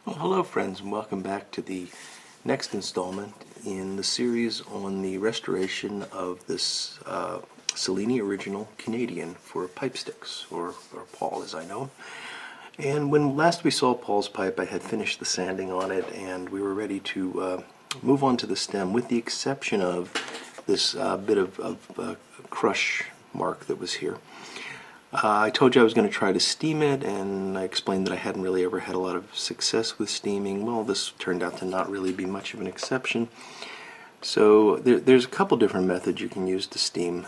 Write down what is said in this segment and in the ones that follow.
Well, hello friends, and welcome back to the next installment in the series on the restoration of this Cellini original Canadian for Pipesticks, or Paul as I know him. And when last we saw Paul's pipe, I had finished the sanding on it, and we were ready to move on to the stem, with the exception of this bit of crush mark that was here. I told you I was going to try to steam it, and I explained that I hadn't really ever had a lot of success with steaming. Well, this turned out to not really be much of an exception. So there's a couple different methods you can use to steam.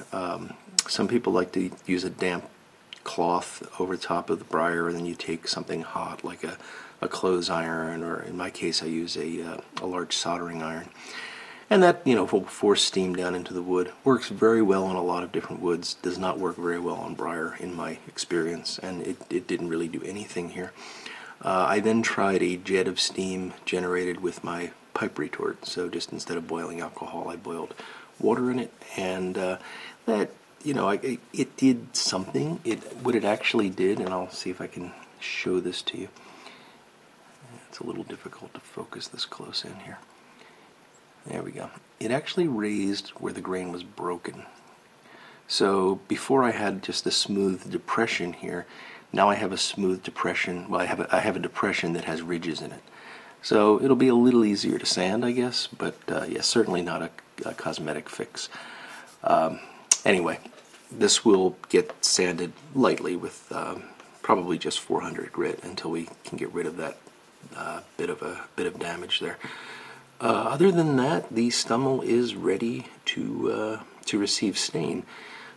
Some people like to use a damp cloth over top of the briar, and then you take something hot like a clothes iron, or in my case I use a large soldering iron. And that, will force steam down into the wood. Works very well on a lot of different woods. Does not work very well on briar, in my experience, and it didn't really do anything here. I then tried a jet of steam generated with my pipe retort. So just instead of boiling alcohol, I boiled water in it, and that, it did something. What it actually did, and I'll see if I can show this to you. It's a little difficult to focus this close in here. There we go. It actually raised where the grain was broken. So before I had just a smooth depression here, now I have a smooth depression. Well, I have a depression that has ridges in it. So it'll be a little easier to sand, I guess, but yeah, certainly not a cosmetic fix. Anyway, this will get sanded lightly with probably just 400 grit until we can get rid of that bit of damage there. Other than that, the stummel is ready to receive stain.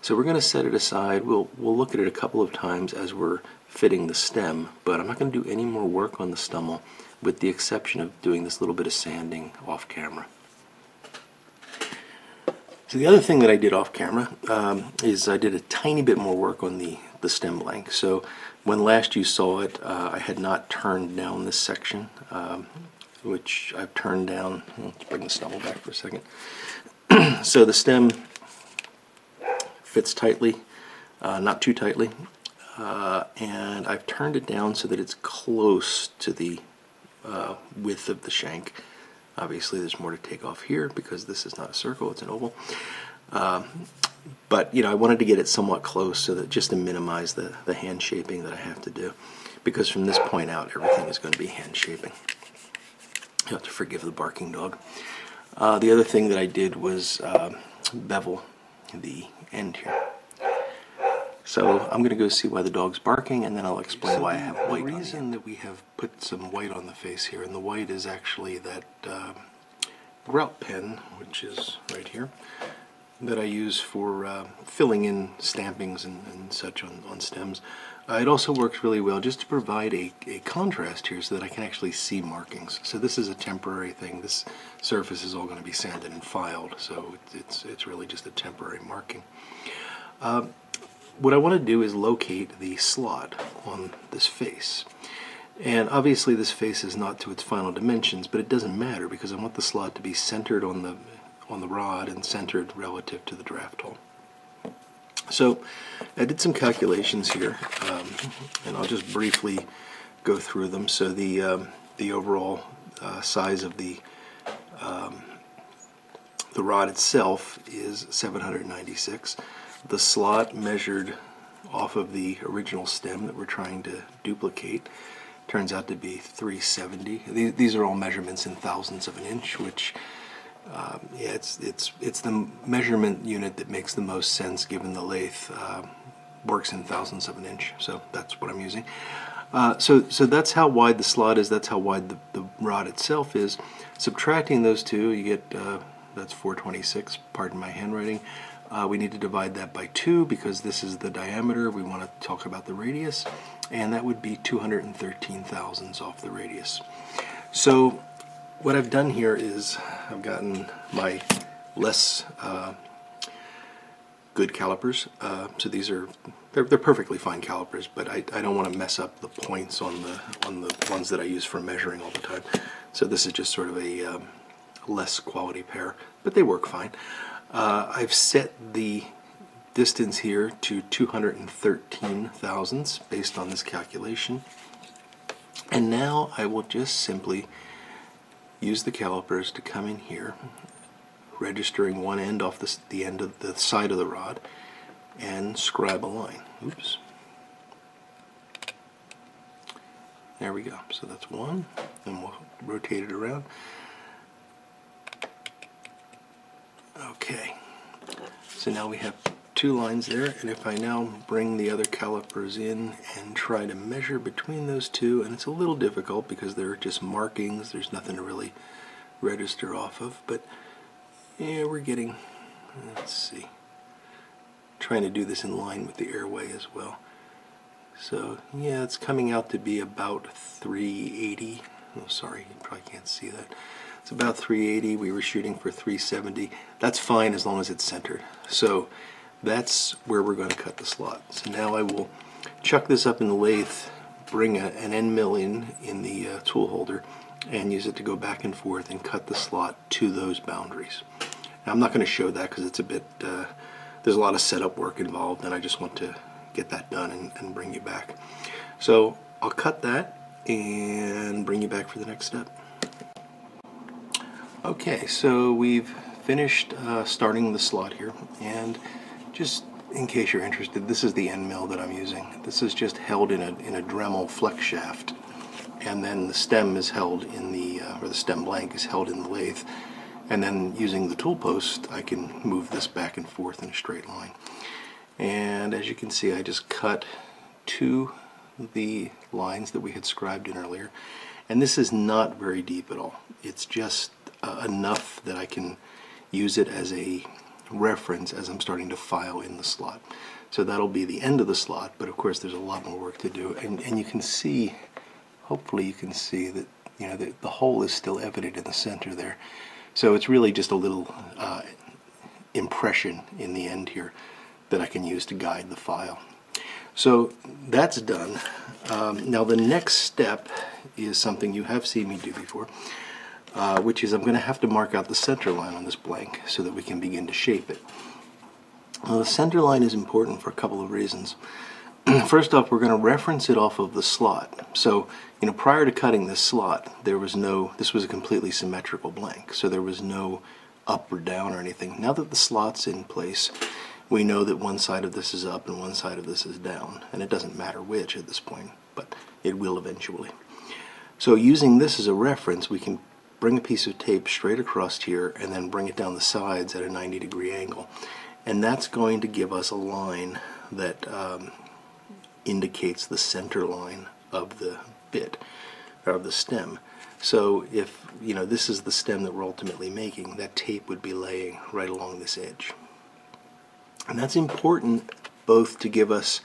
So we're going to set it aside. We'll look at it a couple of times as we're fitting the stem, but I'm not going to do any more work on the stummel, with the exception of doing this little bit of sanding off camera. So the other thing that I did off camera is I did a tiny bit more work on the stem blank. So when last you saw it, I had not turned down this section, which I've turned down. Let's bring the stummel back for a second. So the stem fits tightly, not too tightly, and I've turned it down so that it's close to the width of the shank. Obviously there's more to take off here because this is not a circle, it's an oval. But I wanted to get it somewhat close, so that just to minimize the hand shaping that I have to do, because from this point out everything is going to be hand shaping. You have to forgive the barking dog. The other thing that I did was bevel the end here. So I'm going to go see why the dog's barking, and then I'll explain why I have white. The reason that we have put some white on the face here, and the white is actually that grout pen, which is right here, that I use for filling in stampings and such on stems. It also works really well just to provide a contrast here, so that I can actually see markings. So this is a temporary thing. This surface is all going to be sanded and filed, so it's really just a temporary marking. What I want to do is locate the slot on this face. And obviously this face is not to its final dimensions, but it doesn't matter, because I want the slot to be centered on the rod and centered relative to the draft hole. So I did some calculations here, and I'll just briefly go through them. So the overall size of the rod itself is 796. The slot measured off of the original stem that we're trying to duplicate turns out to be 370. These are all measurements in thousandths of an inch, which yeah, it's the measurement unit that makes the most sense, given the lathe works in thousandths of an inch. So that's what I'm using. So that's how wide the slot is. That's how wide the rod itself is. Subtracting those two, you get that's 426. Pardon my handwriting. We need to divide that by 2 because this is the diameter. We want to talk about the radius, and that would be 213 thousandths off the radius. So what I've done here is I've gotten my less good calipers. So these are they're perfectly fine calipers, but I don't want to mess up the points on the ones that I use for measuring all the time. So this is just sort of a less quality pair, but they work fine. I've set the distance here to 213 thousandths based on this calculation. And now I will just simply use the calipers to come in here, registering one end off the end of the side of the rod, and scribe a line. Oops. There we go. So that's one, and we'll rotate it around. Okay. So now we have two lines there, and if I now bring the other calipers in and try to measure between those two, and it's a little difficult because they're just markings, there's nothing to really register off of, but yeah, we're getting, let's see, trying to do this in line with the airway as well. So yeah, it's coming out to be about 380. Oh, sorry, you probably can't see that. It's about 380. We were shooting for 370. That's fine as long as it's centered. So that's where we're going to cut the slot. So now I will chuck this up in the lathe, bring an end mill in the tool holder, and use it to go back and forth and cut the slot to those boundaries. Now, I'm not going to show that because it's a bit, there's a lot of setup work involved, and I just want to get that done and bring you back. So I'll cut that and bring you back for the next step. Okay, so we've finished starting the slot here, and just in case you're interested, this is the end mill that I'm using. This is just held in a Dremel flex shaft, and then the stem is held in the, or the stem blank is held in the lathe, and then using the tool post I can move this back and forth in a straight line. And as you can see, I just cut to the lines that we had scribed in earlier, and this is not very deep at all. It's just enough that I can use it as a reference as I'm starting to file in the slot. So that'll be the end of the slot, but of course there's a lot more work to do, and you can see, hopefully you can see that, you know, the hole is still evident in the center there. So it's really just a little impression in the end here that I can use to guide the file. So that's done. Now the next step is something you have seen me do before, which is I'm going to have to mark out the center line on this blank so that we can begin to shape it. Now the center line is important for a couple of reasons. First off, we're going to reference it off of the slot. So, you know, prior to cutting this slot, there was no, this was a completely symmetrical blank, so there was no up or down or anything. Now that the slot's in place, we know that one side of this is up and one side of this is down, and it doesn't matter which at this point, but it will eventually. So using this as a reference, we can bring a piece of tape straight across here and then bring it down the sides at a 90-degree angle. And that's going to give us a line that indicates the center line of the bit, or of the stem. So if, you know, this is the stem that we're ultimately making, that tape would be laying right along this edge. And that's important both to give us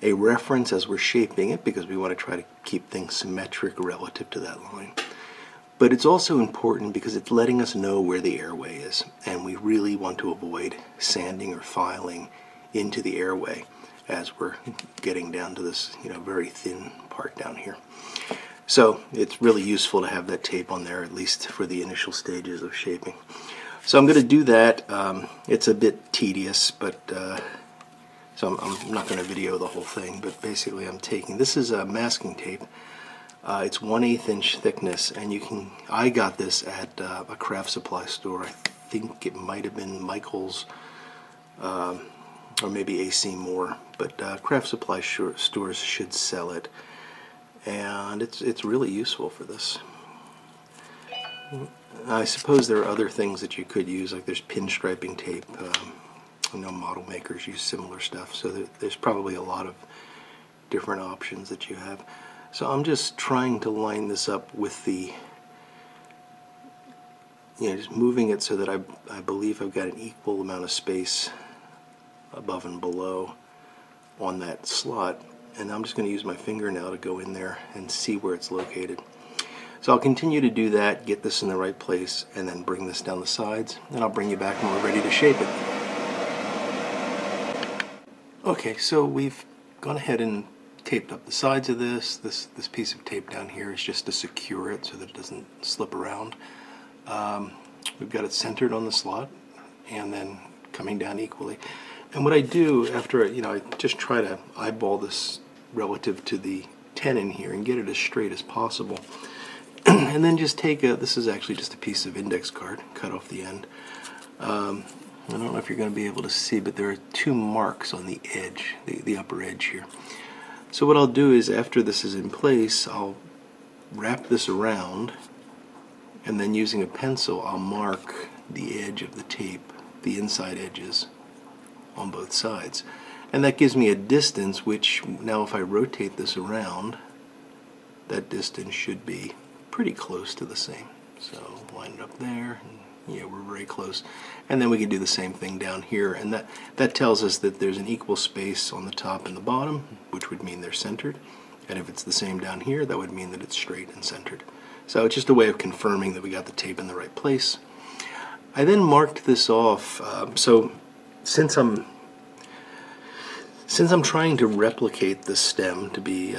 a reference as we're shaping it, because we want to try to keep things symmetric relative to that line. But it's also important because it's letting us know where the airway is, and we really want to avoid sanding or filing into the airway as we're getting down to this, you know, very thin part down here. So it's really useful to have that tape on there, at least for the initial stages of shaping. So I'm going to do that. It's a bit tedious, but so I'm not going to video the whole thing, but basically I'm taking, this is a masking tape. It's 1/8 inch thickness, and you can, I got this at a craft supply store. I think it might have been Michael's or maybe AC Moore, but craft supply stores should sell it, and it's really useful for this. I suppose there are other things that you could use, like there's pinstriping tape. I know model makers use similar stuff, so there's probably a lot of different options that you have. So I'm just trying to line this up with the, you know, just moving it so that I believe I've got an equal amount of space above and below on that slot, and I'm just going to use my finger now to go in there and see where it's located. So I'll continue to do that, get this in the right place, and then bring this down the sides, and I'll bring you back when we're ready to shape it. Okay, so we've gone ahead and taped up the sides of this. This piece of tape down here is just to secure it so that it doesn't slip around. We've got it centered on the slot and then coming down equally. And what I do after, you know, I just try to eyeball this relative to the tenon here and get it as straight as possible. And then just take this is actually just a piece of index card, cut off the end. I don't know if you're going to be able to see, but there are two marks on the edge, the upper edge here. So what I'll do is, after this is in place, I'll wrap this around, and then using a pencil I'll mark the edge of the tape, the inside edges on both sides. And that gives me a distance which, now if I rotate this around, that distance should be pretty close to the same. So line it up there, and yeah, we're very close. And then we can do the same thing down here, and that tells us that there's an equal space on the top and the bottom, which would mean they're centered. And if it's the same down here, that would mean that it's straight and centered. So it's just a way of confirming that we got the tape in the right place. I then marked this off. So since I'm trying to replicate the stem to be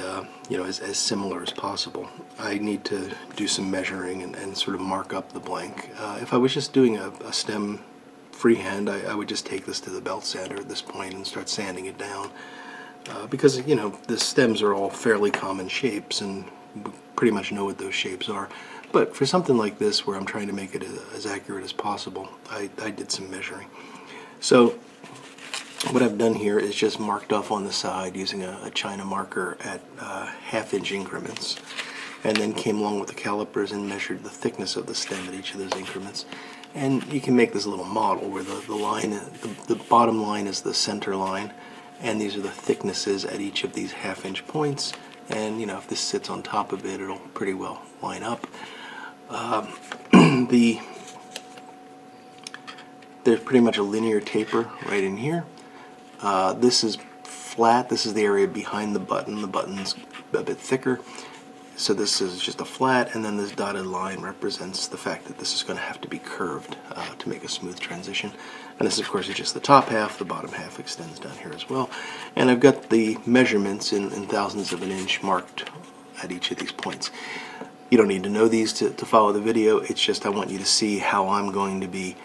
as similar as possible, I need to do some measuring and sort of mark up the blank. If I was just doing a stem freehand, I would just take this to the belt sander at this point and start sanding it down. Because the stems are all fairly common shapes, and we pretty much know what those shapes are. But for something like this, where I'm trying to make it as accurate as possible, I did some measuring. So what I've done here is just marked off on the side using a China marker at half-inch increments, and then came along with the calipers and measured the thickness of the stem at each of those increments. And you can make this little model where the bottom line is the center line, and these are the thicknesses at each of these half-inch points. And if this sits on top of it, it'll pretty well line up. There's pretty much a linear taper right in here. This is flat. This is the area behind the button. The button's a bit thicker. So this is just a flat, and then this dotted line represents the fact that this is going to have to be curved to make a smooth transition. And this, of course, is just the top half. The bottom half extends down here as well. And I've got the measurements in thousandths of an inch marked at each of these points. You don't need to know these to follow the video. It's just I want you to see how I'm going to be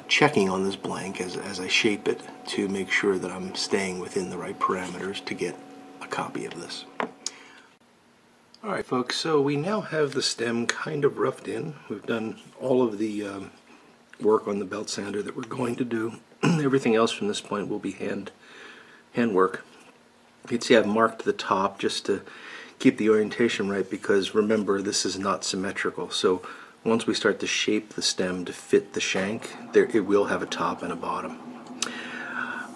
checking on this blank as I shape it to make sure that I'm staying within the right parameters to get a copy of this. Alright folks, so we now have the stem kind of roughed in. We've done all of the work on the belt sander that we're going to do. Everything else from this point will be hand work. You can see I've marked the top just to keep the orientation right, because remember, this is not symmetrical. So once we start to shape the stem to fit the shank, it will have a top and a bottom.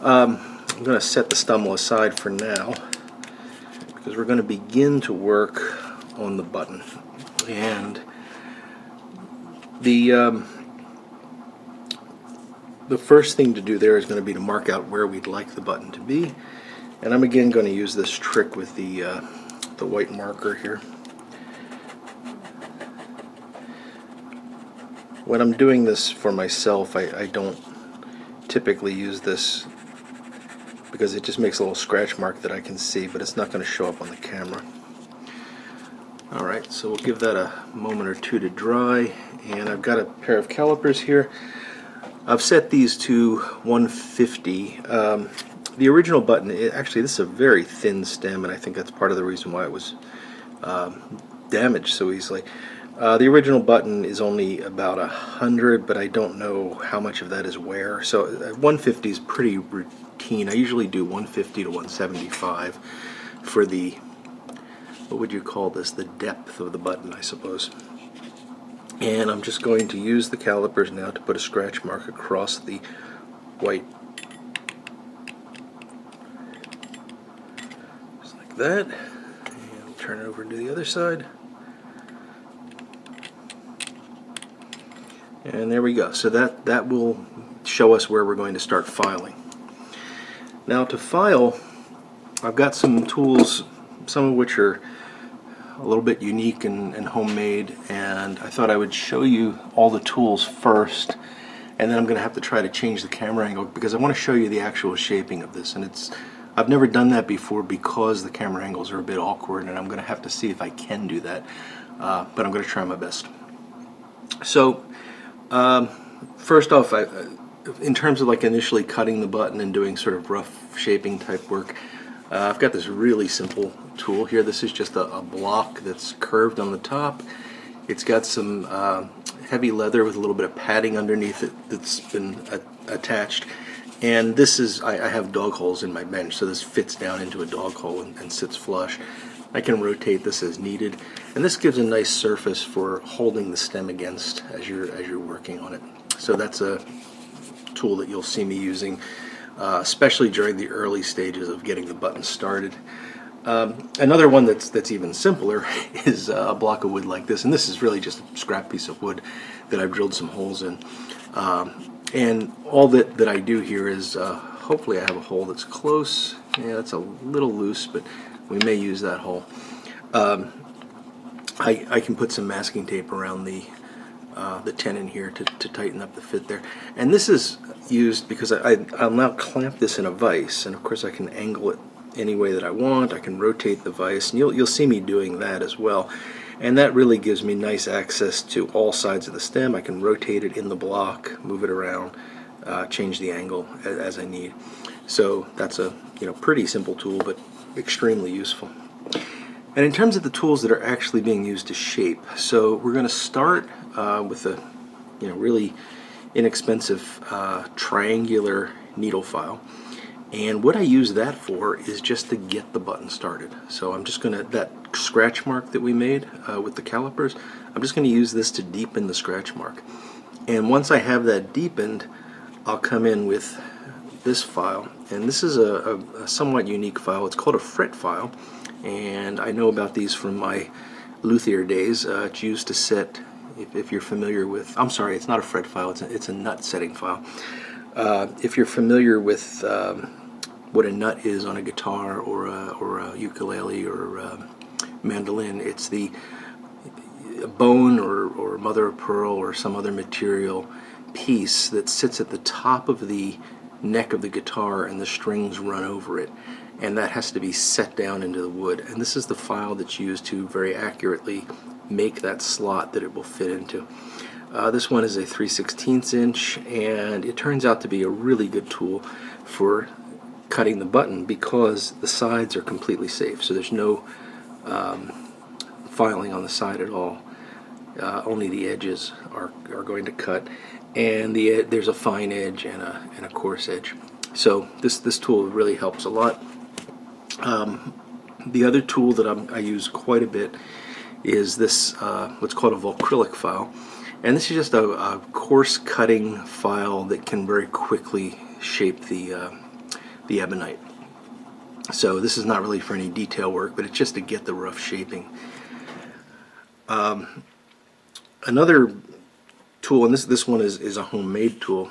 I'm going to set the stummel aside for now, because we're going to begin to work on the button. And the first thing to do there is going to be to mark out where we'd like the button to be. And I'm again going to use this trick with the white marker here. When I'm doing this for myself, I don't typically use this because it just makes a little scratch mark that I can see, but it's not going to show up on the camera. Alright, so we'll give that a moment or two to dry, and I've got a pair of calipers here. I've set these to 150. The original button, actually this is a very thin stem, and I think that's part of the reason why it was damaged so easily. The original button is only about 100, but I don't know how much of that is wear. So 150 is pretty routine. I usually do 150 to 175 for the, what would you call this, the depth of the button, I suppose. And I'm just going to use the calipers now to put a scratch mark across the white. Just like that. And we'll turn it over to the other side. And there we go. So that will show us where we're going to start filing. Now to file, I've got some tools, some of which are a little bit unique and homemade, and I thought I would show you all the tools first, and then I'm going to have to try to change the camera angle because I want to show you the actual shaping of this. And I've never done that before because the camera angles are a bit awkward, and I'm going to have to see if I can do that, but I'm going to try my best. So first off, in terms of like initially cutting the button and doing sort of rough shaping type work, I've got this really simple tool here. This is just a block that's curved on the top. It's got some heavy leather with a little bit of padding underneath it that's been attached. And this is, I have dog holes in my bench, so this fits down into a dog hole and sits flush. I can rotate this as needed, and this gives a nice surface for holding the stem against as you're working on it. So that's a tool that you'll see me using, especially during the early stages of getting the button started. Another one that's even simpler is a block of wood like this, and this is really just a scrap piece of wood that I've drilled some holes in. And all that I do here is, hopefully I have a hole that's close. Yeah, that's a little loose, but we may use that hole. I can put some masking tape around the tenon here to tighten up the fit there. And this is used because I'll now clamp this in a vise, and of course I can angle it any way that I want. I can rotate the vise, and you'll see me doing that as well. And that really gives me nice access to all sides of the stem. I can rotate it in the block, move it around, change the angle as I need. So that's a pretty simple tool, but extremely useful. And in terms of the tools that are actually being used to shape, so we're going to start with a really inexpensive triangular needle file. And what I use that for is just to get the button started. So I'm just going to, that scratch mark that we made with the calipers, I'm just going to use this to deepen the scratch mark. And once I have that deepened, I'll come in with this file. And this is a somewhat unique file. It's called a fret file. And I know about these from my luthier days. It's used to set, if you're familiar with, I'm sorry, it's not a fret file, it's a nut setting file. If you're familiar with what a nut is on a guitar or a ukulele or a mandolin, it's the bone or mother of pearl or some other material piece that sits at the top of the neck of the guitar and the strings run over it, and that has to be set down into the wood. And this is the file that's used to very accurately make that slot that it will fit into. This one is a 3/16 inch, and it turns out to be a really good tool for cutting the button because the sides are completely safe. So there's no filing on the side at all. Only the edges are going to cut, and there's a fine edge and a coarse edge. So this tool really helps a lot. The other tool that I use quite a bit is this what's called a volcrylic file. And this is just a coarse cutting file that can very quickly shape the ebonite. So this is not really for any detail work, but it's just to get the rough shaping. Another tool, and this one is a homemade tool,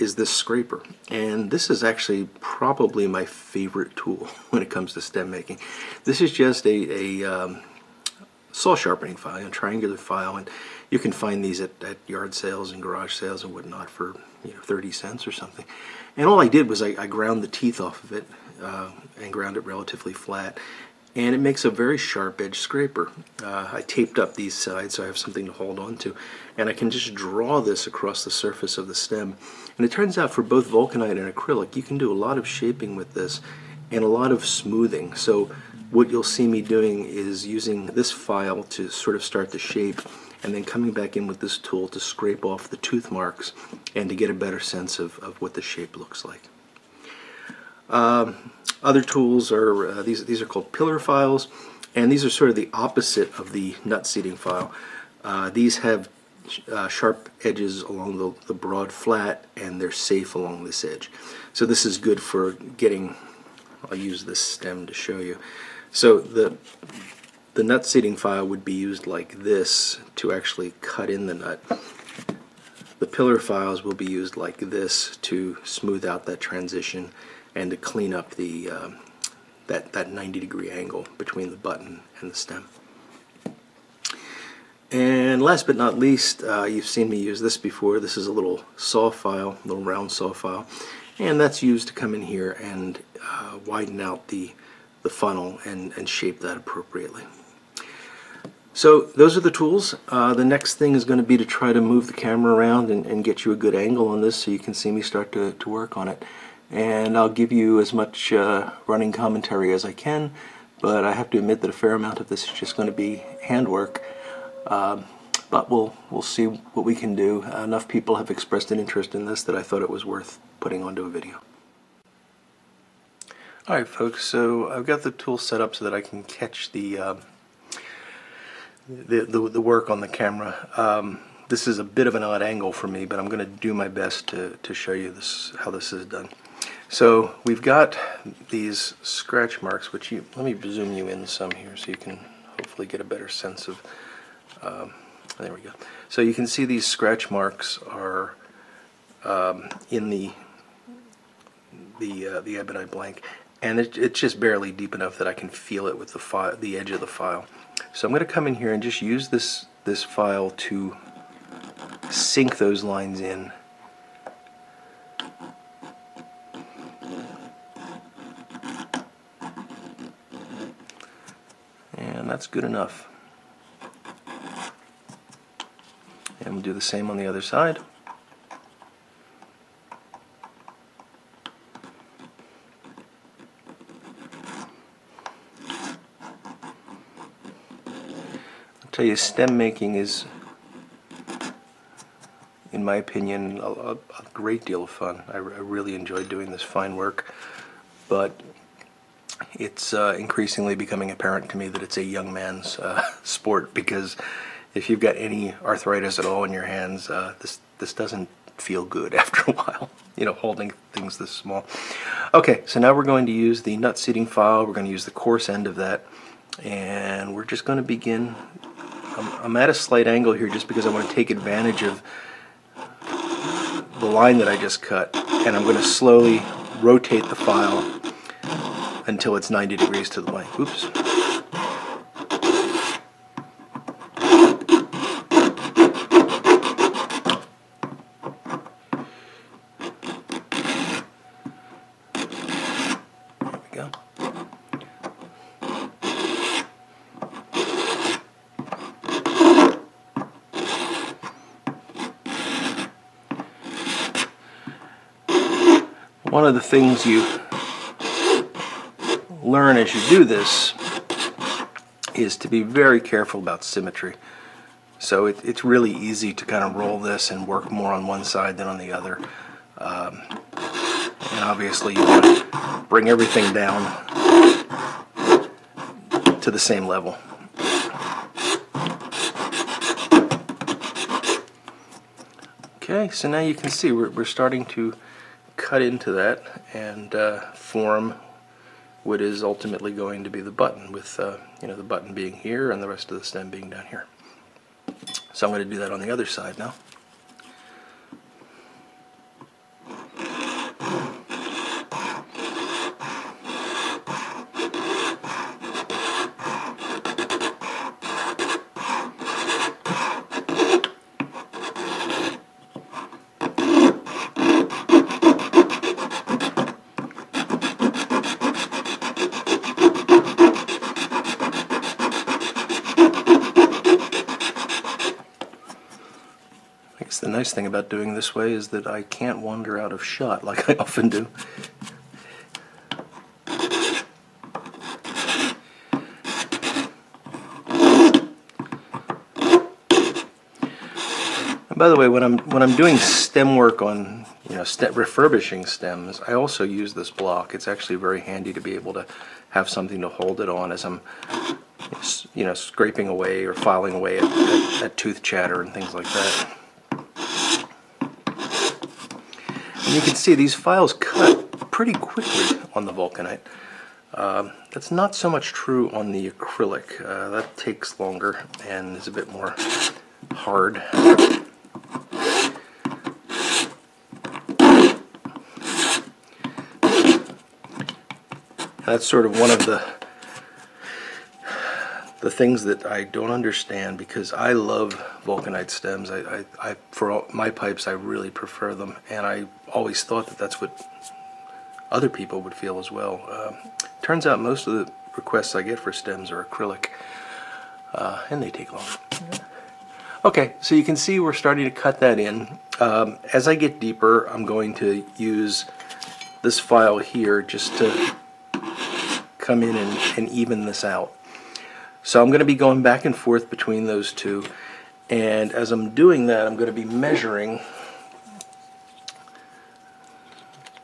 is this scraper. And this is actually probably my favorite tool when it comes to stem making. This is just a saw sharpening file, a triangular file, and you can find these at yard sales and garage sales and whatnot for 30 cents or something. And all I did was I ground the teeth off of it and ground it relatively flat, and it makes a very sharp edge scraper. I taped up these sides so I have something to hold on to, and I can just draw this across the surface of the stem. And it turns out for both vulcanite and acrylic you can do a lot of shaping with this and a lot of smoothing. So what you'll see me doing is using this file to sort of start the shape, and then coming back in with this tool to scrape off the tooth marks and to get a better sense of what the shape looks like. Other tools are, these are called pillar files, and these are sort of the opposite of the nut seating file. These have sharp edges along the broad flat, and they're safe along this edge. So this is good for getting, I'll use this stem to show you. So the nut seating file would be used like this to actually cut in the nut. The pillar files will be used like this to smooth out that transition and to clean up the that 90-degree angle between the button and the stem. And last but not least, you've seen me use this before. This is a little saw file, a little round saw file, and that's used to come in here and widen out the funnel and shape that appropriately. So those are the tools. The next thing is going to be to try to move the camera around and get you a good angle on this so you can see me start to work on it. And I'll give you as much running commentary as I can, but I have to admit that a fair amount of this is just going to be handwork. But we'll see what we can do. Enough people have expressed an interest in this that I thought it was worth putting onto a video. Alright folks, so I've got the tool set up so that I can catch the work on the camera. This is a bit of an odd angle for me, but I'm going to do my best to show you how this is done. So we've got these scratch marks, which let me zoom you in some here so you can hopefully get a better sense of. There we go. So you can see these scratch marks are in the ebonite blank, and it's just barely deep enough that I can feel it with the edge of the file. So I'm going to come in here and just use this file to sink those lines in. And that's good enough. And we'll do the same on the other side. I'll tell you, stem making is, in my opinion, a great deal of fun. I really enjoy doing this fine work, but it's increasingly becoming apparent to me that it's a young man's sport, because if you've got any arthritis at all in your hands, this doesn't feel good after a while, you know, holding things this small. Okay, so now we're going to use the nut seating file. We're going to use the coarse end of that, and we're just going to begin. I'm at a slight angle here just because I want to take advantage of the line that I just cut, and I'm going to slowly rotate the file until it's 90 degrees to the blank. Oops. There we go. One of the things you learn as you do this is to be very careful about symmetry. So it's really easy to kind of roll this and work more on one side than on the other. And obviously you want to bring everything down to the same level. Okay, so now you can see we're starting to cut into that and form what is ultimately going to be the button, with you know, the button being here and the rest of the stem being down here. So I'm going to do that on the other side now. The nice thing about doing this way is that I can't wander out of shot like I often do. And by the way, when I'm doing stem work on, you know, refurbishing stems, I also use this block. It's actually very handy to be able to have something to hold it on as I'm, you know, scraping away or filing away at tooth chatter and things like that. And you can see these files cut pretty quickly on the vulcanite. That's not so much true on the acrylic. That takes longer and is a bit more hard. That's sort of one of the things that I don't understand, because I love vulcanite stems. For my pipes, I really prefer them, and I always thought that that's what other people would feel as well. Turns out most of the requests I get for stems are acrylic, and they take longer. Okay, so you can see we're starting to cut that in. As I get deeper, I'm going to use this file here just to come in and even this out. So I'm going to be going back and forth between those two, and as I'm doing that, I'm going to be measuring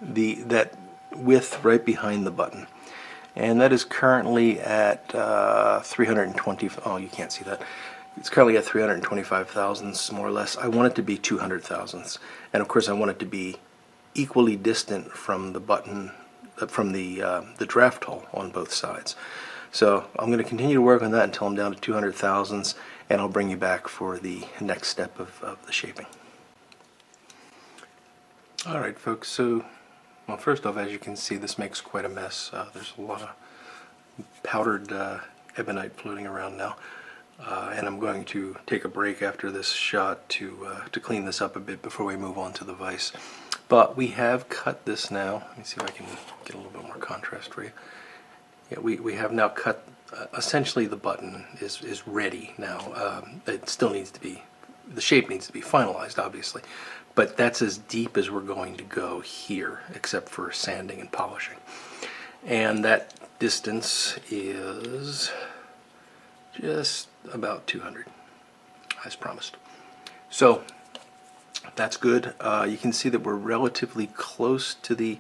that width right behind the button, and that is currently at 320. Oh, you can't see that. It's currently at 325 thousandths, more or less. I want it to be 200 thousandths, and of course I want it to be equally distant from the button, from the draft hole on both sides. So I'm going to continue to work on that until I'm down to 200 thousandths, and I'll bring you back for the next step of the shaping. Alright folks, so well, first off, as you can see, this makes quite a mess. There's a lot of powdered ebonite floating around now, and I'm going to take a break after this shot to clean this up a bit before we move on to the vise. But we have cut this now. Let me see if I can get a little bit more contrast for you. Yeah, we have now cut, essentially the button is ready now. It still needs to be, the shape needs to be finalized, obviously, but that's as deep as we're going to go here, except for sanding and polishing. And that distance is just about 200, as promised. So that's good. You can see that we're relatively close to the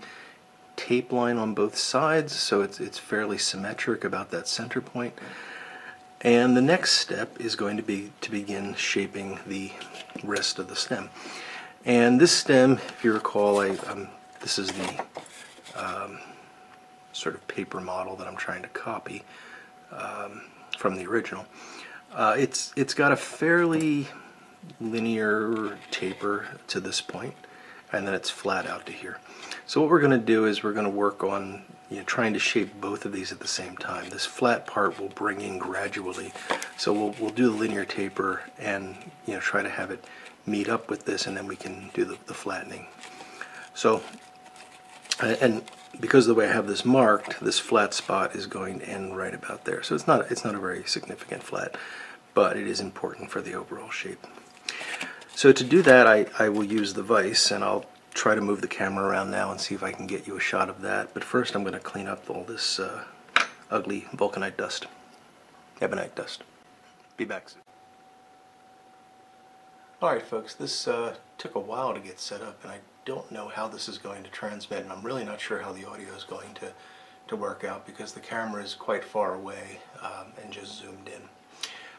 tape line on both sides, so it's fairly symmetric about that center point. And the next step is going to be to begin shaping the rest of the stem. And this stem, if you recall, this is the sort of paper model that I'm trying to copy from the original. It's got a fairly linear taper to this point, and then it's flat out to here. So what we're going to do is we're going to work on trying to shape both of these at the same time. This flat part will bring in gradually, so we'll do the linear taper and try to have it meet up with this, and then we can do the flattening. So, and because of the way I have this marked, this flat spot is going to end right about there. So it's not a very significant flat, but it is important for the overall shape. So to do that, I will use the vise, and I'll try to move the camera around now and see if I can get you a shot of that. But first I'm going to clean up all this ugly vulcanite dust, ebonite dust. Be back soon. Alright folks, this took a while to get set up, and I don't know how this is going to transmit, and I'm really not sure how the audio is going to work out because the camera is quite far away and just zoomed in.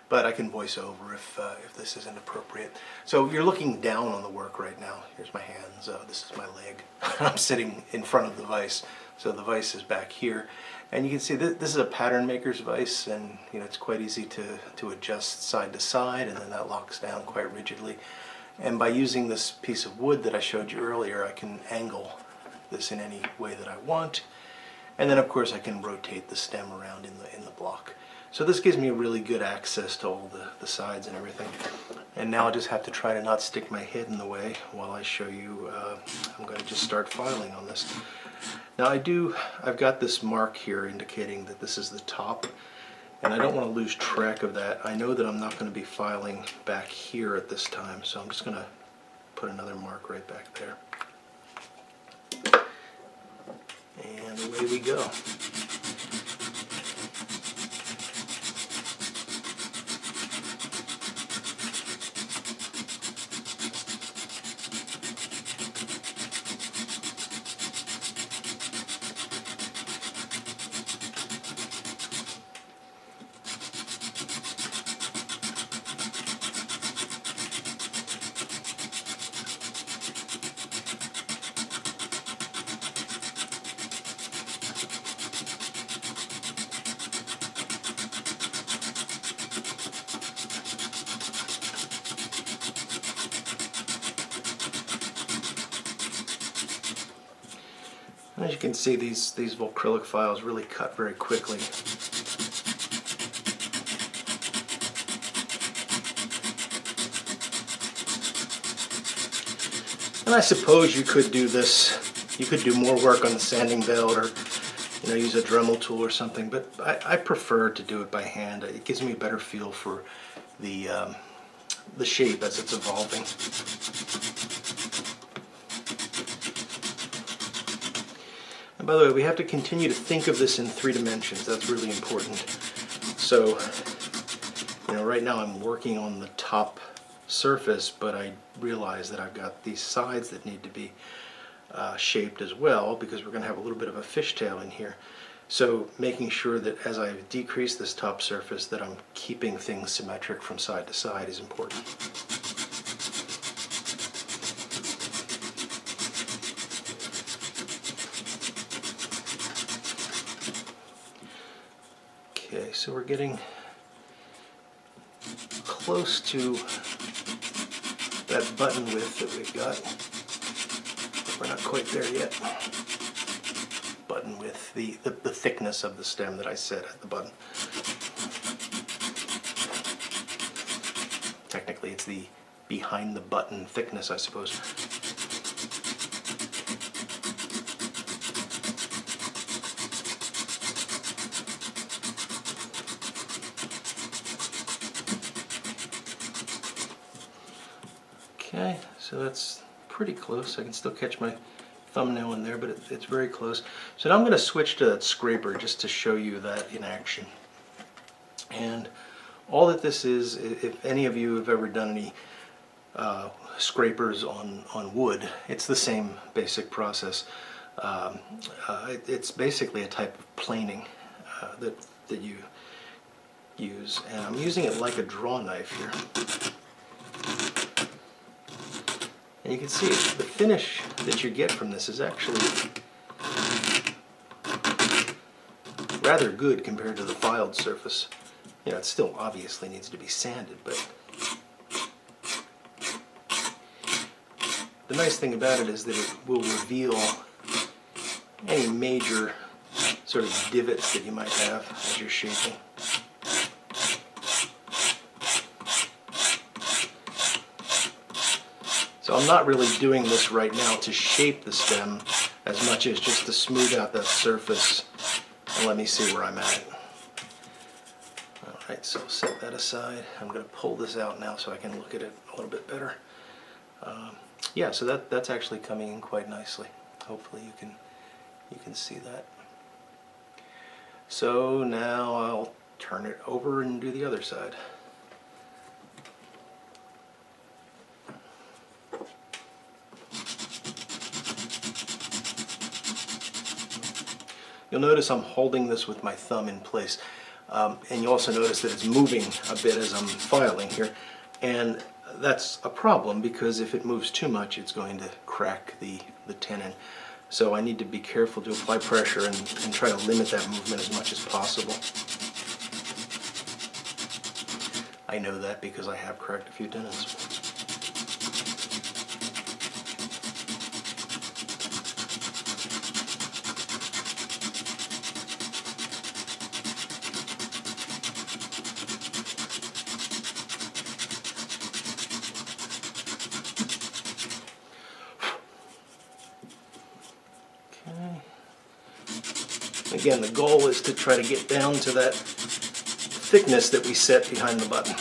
But I can voice over if this isn't appropriate. So you're looking down on the work right now. Here's my hands. This is my leg. I'm sitting in front of the vise, so the vise is back here. And you can see this is a pattern maker's vise, and it's quite easy to adjust side to side, and then that locks down quite rigidly. And by using this piece of wood that I showed you earlier, I can angle this in any way that I want. And then of course I can rotate the stem around in the block. So this gives me really good access to all the sides and everything. And now I just have to try to not stick my head in the way while I show you. I'm going to just start filing on this. Now I've got this mark here indicating that this is the top, and I don't want to lose track of that. I know that I'm not going to be filing back here at this time, so I'm just going to put another mark right back there. And away we go. As you can see, these acrylic files really cut very quickly. And I suppose you could do this, you could do more work on the sanding belt, or use a Dremel tool or something, but I prefer to do it by hand. It gives me a better feel for the shape as it's evolving. And by the way, we have to continue to think of this in 3 dimensions. That's really important. So, you know, right now I'm working on the top surface, but I realize that I've got these sides that need to be shaped as well, because we're going to have a little bit of a fishtail in here. So making sure that as I decrease this top surface that I'm keeping things symmetric from side to side is important. Okay, so we're getting close to that button width that we've got. We're not quite there yet. Button width, the thickness of the stem that I set at the button. Technically it's the behind the button thickness, I suppose. Okay, so that's pretty close. I can still catch my thumbnail in there, but it's very close. So now I'm going to switch to that scraper just to show you that in action. And all that this is, if any of you have ever done any scrapers on wood, it's the same basic process. It's basically a type of planing that you use, and I'm using it like a draw knife here. And you can see the finish that you get from this is actually rather good compared to the filed surface. You know, it still obviously needs to be sanded, but the nice thing about it is that it will reveal any major sort of divots that you might have as you're shaping. So I'm not really doing this right now to shape the stem as much as just to smooth out that surface and let me see where I'm at. Alright, so set that aside. I'm going to pull this out now so I can look at it a little bit better. Yeah, so that's actually coming in quite nicely. Hopefully you can see that. So now I'll turn it over and do the other side. You'll notice I'm holding this with my thumb in place, and you also notice that it's moving a bit as I'm filing here, and that's a problem because if it moves too much it's going to crack the tenon. So I need to be careful to apply pressure and try to limit that movement as much as possible. I know that because I have cracked a few tenons. Again, the goal is to try to get down to that thickness that we set behind the button.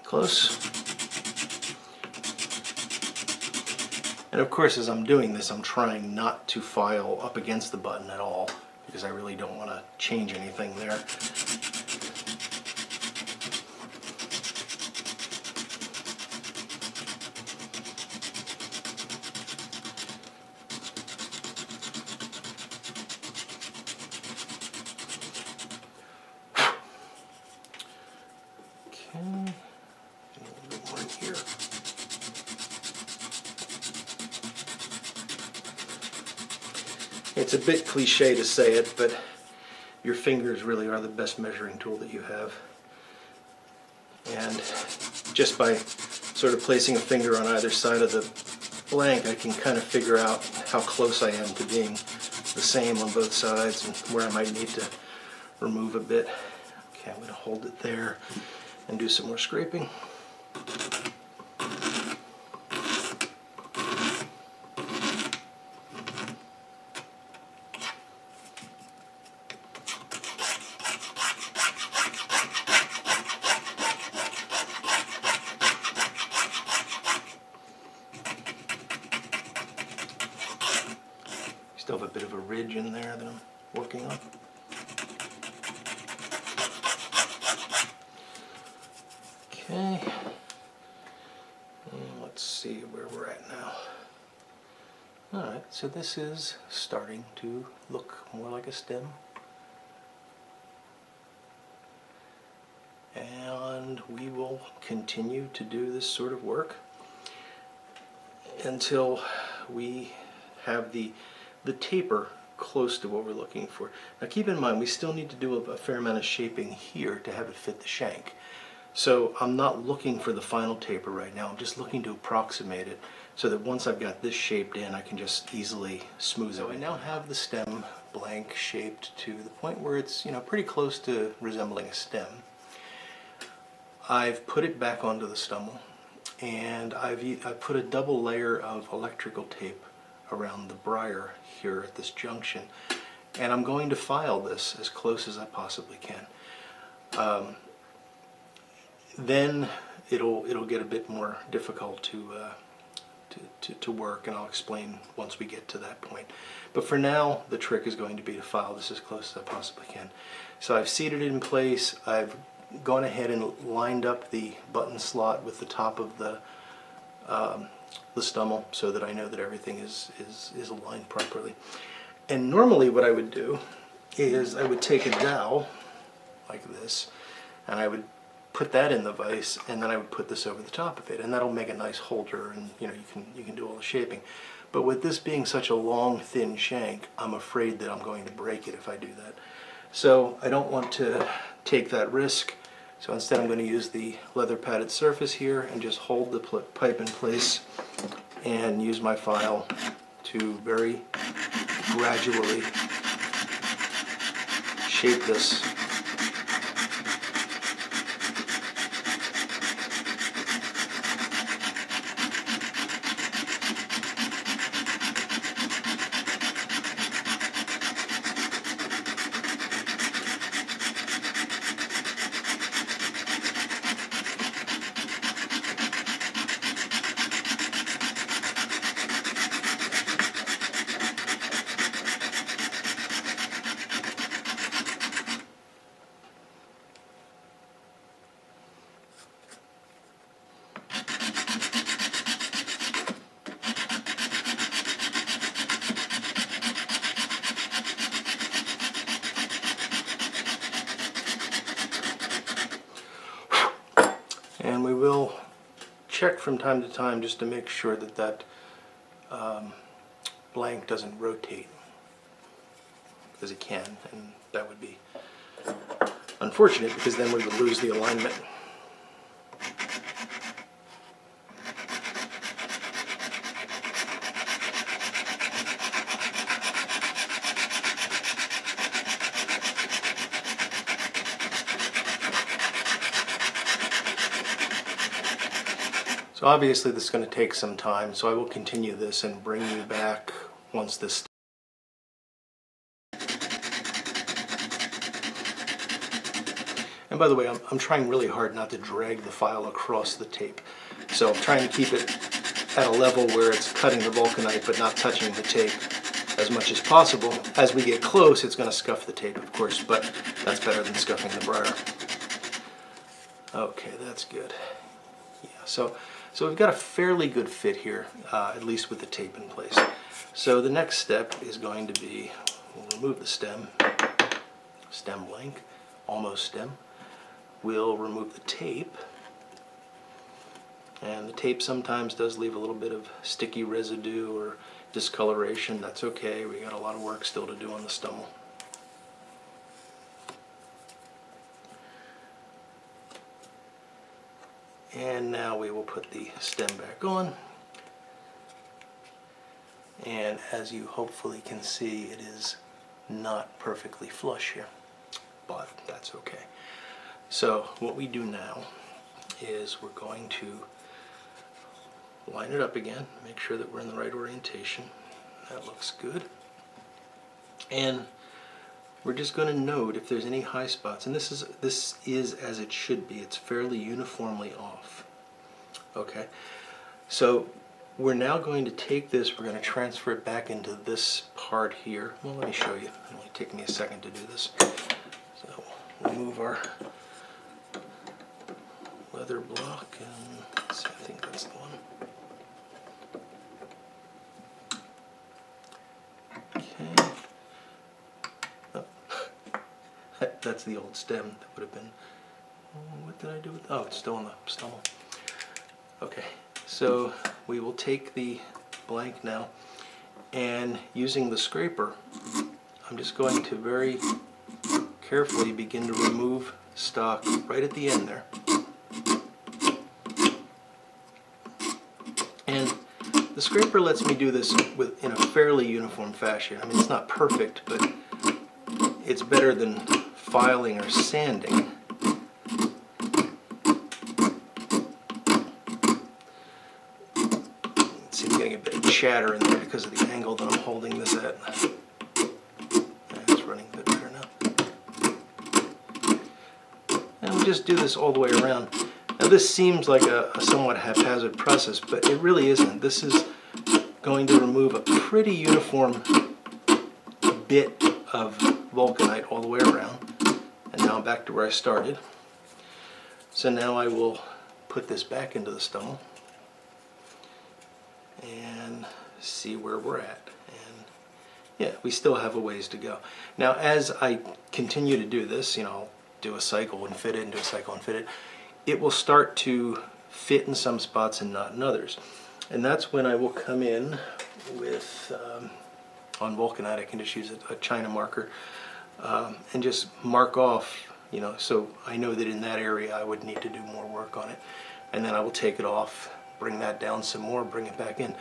Close. And of course, as I'm doing this, I'm trying not to file up against the button at all, because I really don't want to change anything there. Okay. A little bit more in here. It's a bit cliche to say it, but your fingers really are the best measuring tool that you have. And just by sort of placing a finger on either side of the blank, I can kind of figure out how close I am to being the same on both sides and where I might need to remove a bit. Okay, I'm going to hold it there and do some more scraping. Still have a bit of a ridge in there that I'm working on. Okay, and let's see where we're at now. Alright, so this is starting to look more like a stem. And we will continue to do this sort of work until we have the taper close to what we're looking for. Now keep in mind, we still need to do a fair amount of shaping here to have it fit the shank. So I'm not looking for the final taper right now, I'm just looking to approximate it so that once I've got this shaped in, I can just easily smooth it. So I now have the stem blank shaped to the point where it's, you know, pretty close to resembling a stem. I've put it back onto the stummel, and I've put a double layer of electrical tape around the briar here at this junction, and I'm going to file this as close as I possibly can. Then it'll get a bit more difficult to work, and I'll explain once we get to that point. But for now, the trick is going to be to file this as close as I possibly can. So I've seated it in place. I've gone ahead and lined up the button slot with the top of the stummel so that I know that everything is aligned properly. And normally what I would do is I would take a dowel like this, and I would put that in the vise, and then I would put this over the top of it, and that'll make a nice holder, and you know, you can do all the shaping. But with this being such a long, thin shank, I'm afraid that I'm going to break it if I do that. So I don't want to take that risk. So instead I'm going to use the leather padded surface here and just hold the pipe in place and use my file to very gradually shape this. And we will check from time to time just to make sure that that blank doesn't rotate, because it can, and that would be unfortunate because then we would lose the alignment. So obviously this is going to take some time, so I will continue this and bring you back once this. And by the way, I'm trying really hard not to drag the file across the tape. So I'm trying to keep it at a level where it's cutting the vulcanite but not touching the tape as much as possible. As we get close, it's going to scuff the tape, of course, but that's better than scuffing the briar. Okay, that's good. Yeah, so we've got a fairly good fit here, at least with the tape in place. So the next step is going to be, we'll remove the stem blank, almost stem. We'll remove the tape, and the tape sometimes does leave a little bit of sticky residue or discoloration. That's okay, we got a lot of work still to do on the stummel. And now we will put the stem back on, and as you hopefully can see, it is not perfectly flush here, but that's okay. So what we do now is we're going to line it up again, make sure that we're in the right orientation. That looks good. And we're just going to note if there's any high spots, and this is as it should be. It's fairly uniformly off. Okay, so we're now going to take this, we're going to transfer it back into this part here. Well, let me show you. It'll only take me a second to do this. So we'll move our leather block, and let's see, I think that's the one. Okay. Oh. That's the old stem that would have been, what did I do with, oh, it's still in the stummel. Okay, so we will take the blank now, and using the scraper, I'm just going to very carefully begin to remove stock right at the end there. And the scraper lets me do this in a fairly uniform fashion. I mean, it's not perfect, but it's better than filing or sanding. See, I'm getting a bit of chatter in there because of the angle that I'm holding this at. It's running a bit better now. And we'll just do this all the way around. Now this seems like a somewhat haphazard process, but it really isn't. This is going to remove a pretty uniform bit of vulcanite all the way around. And now I'm back to where I started. So now I will put this back into the stummel and see where we're at. And yeah, we still have a ways to go. Now as I continue to do this, I'll do a cycle and fit it, and do a cycle and fit it. It will start to fit in some spots and not in others. And that's when I will come in with, on vulcanite, I can just use a China marker and just mark off, so I know that in that area I would need to do more work on it. And then I will take it off, bring that down some more, bring it back in.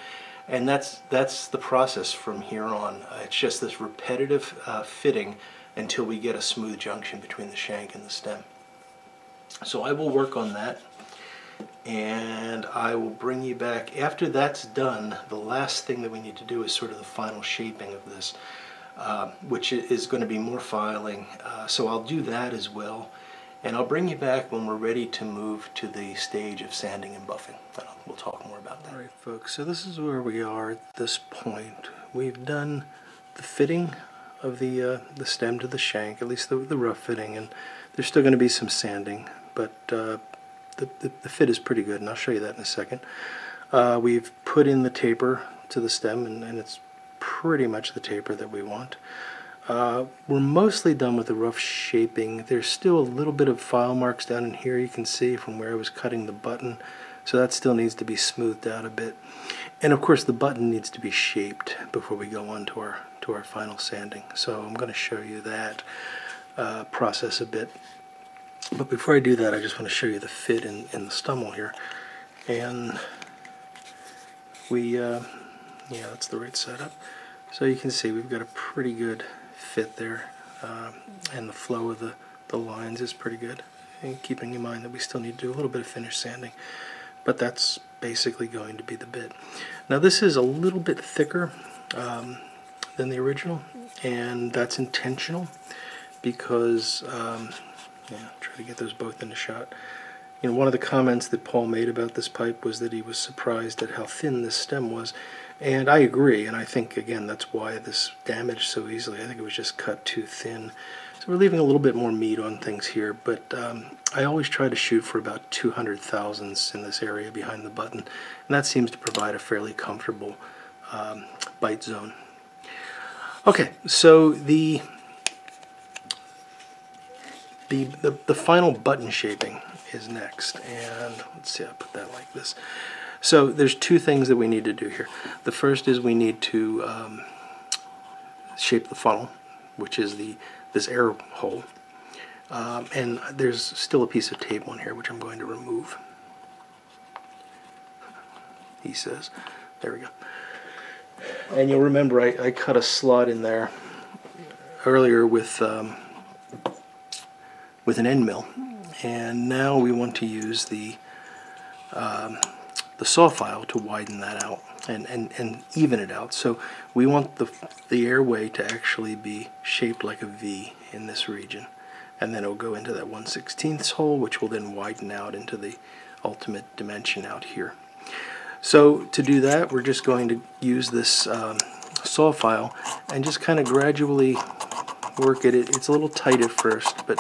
And that's the process from here on. It's just this repetitive fitting until we get a smooth junction between the shank and the stem. So I will work on that, and I will bring you back. After that's done, the last thing that we need to do is sort of the final shaping of this, which is going to be more filing. So I'll do that as well, and I'll bring you back when we're ready to move to the stage of sanding and buffing. We'll talk more about that. All right, folks, so this is where we are at this point. We've done the fitting of the stem to the shank, at least the rough fitting, and there's still going to be some sanding, but the fit is pretty good, and I'll show you that in a second. We've put in the taper to the stem, and it's pretty much the taper that we want. We're mostly done with the rough shaping. There's still a little bit of file marks down in here, you can see from where I was cutting the button, so that still needs to be smoothed out a bit. And of course the button needs to be shaped before we go on to our final sanding. So I'm going to show you that process a bit. But before I do that, I just want to show you the fit in the stummel here. And yeah, that's the right setup. So you can see we've got a pretty good fit there, and the flow of the lines is pretty good. And keeping in mind that we still need to do a little bit of finish sanding, but that's basically going to be the bit. Now this is a little bit thicker than the original, and that's intentional because try to get those both in the shot. One of the comments that Paul made about this pipe was that he was surprised at how thin this stem was, and I agree, and I think again that's why this damaged so easily. I think it was just cut too thin. So we're leaving a little bit more meat on things here, but I always try to shoot for about 200 thousandths in this area behind the button, and that seems to provide a fairly comfortable bite zone. Okay, so the final button shaping is next, and let's see, I'll put that like this. So there's two things that we need to do here. The first is we need to shape the funnel, which is this air hole, and there's still a piece of tape on here which I'm going to remove, he says. There we go. And you'll remember I cut a slot in there earlier with an end mill, and now we want to use the the saw file to widen that out and even it out. So we want the airway to actually be shaped like a V in this region, and then it'll go into that 1/16 hole, which will then widen out into the ultimate dimension out here. So to do that, we're just going to use this saw file and just kind of gradually work it. It's a little tight at first, but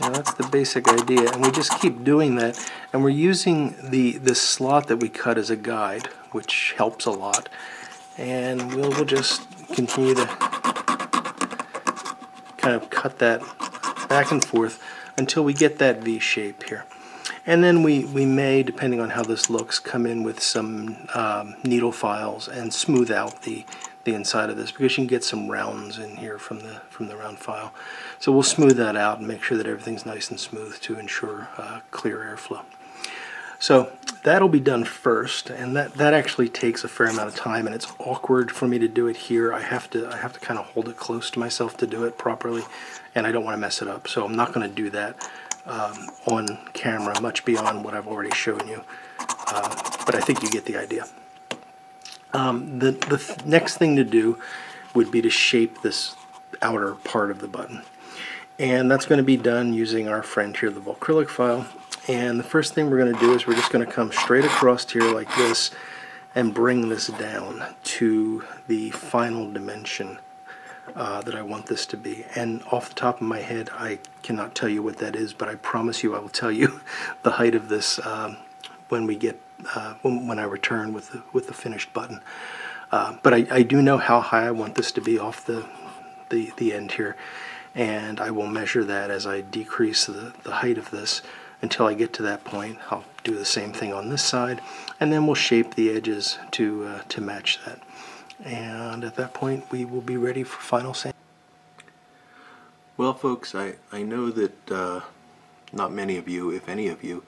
that's the basic idea, and we just keep doing that, and we're using this slot that we cut as a guide, which helps a lot, and we'll just continue to kind of cut that back and forth until we get that V shape here. And then we may, depending on how this looks, come in with some needle files and smooth out the inside of this, because you can get some rounds in here from the round file. So we'll smooth that out and make sure that everything's nice and smooth to ensure clear airflow. So that'll be done first, and that actually takes a fair amount of time, and it's awkward for me to do it here. I have to kind of hold it close to myself to do it properly, and I don't want to mess it up. So I'm not going to do that on camera, much beyond what I've already shown you. But I think you get the idea. The next thing to do would be to shape this outer part of the button, and that's going to be done using our friend here, the Volcrylic file. And the first thing we're going to do is we're just going to come straight across here like this and bring this down to the final dimension that I want this to be. And off the top of my head, I cannot tell you what that is, but I promise you I will tell you the height of this when we get when I return with the finished button. But I do know how high I want this to be off the end here, and I will measure that as I decrease the height of this until I get to that point. I'll do the same thing on this side, and then we'll shape the edges to match that. And at that point, we will be ready for final sand. Well, folks, I know that not many of you, if any of you,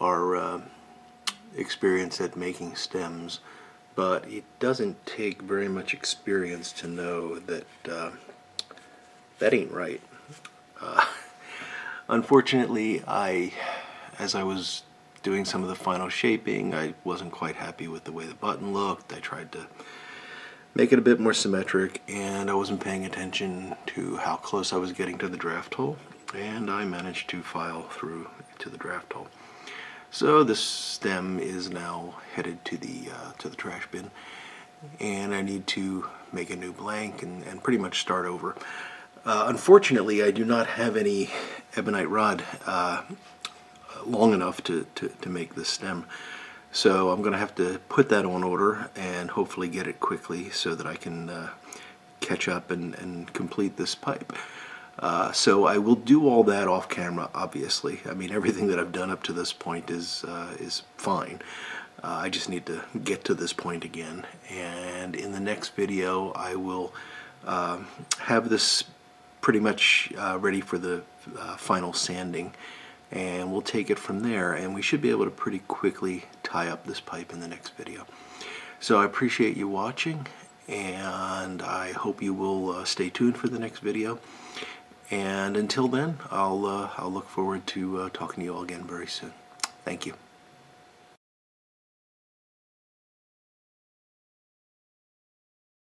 are experienced at making stems, but it doesn't take very much experience to know that that ain't right. Unfortunately, as I was doing some of the final shaping, I wasn't quite happy with the way the button looked. I tried to make it a bit more symmetric, and I wasn't paying attention to how close I was getting to the draft hole, and I managed to file through to the draft hole. So this stem is now headed to the trash bin, and I need to make a new blank and pretty much start over. Unfortunately, I do not have any ebonite rod long enough to make this stem, so I'm going to have to put that on order and hopefully get it quickly so that I can catch up and complete this pipe. So I will do all that off camera, obviously. I mean, everything that I've done up to this point is fine. I just need to get to this point again, and in the next video I will have this pretty much ready for the final sanding, and we'll take it from there, and we should be able to pretty quickly tie up this pipe in the next video. So I appreciate you watching, and I hope you will stay tuned for the next video. And until then, I'll look forward to talking to you all again very soon. Thank you.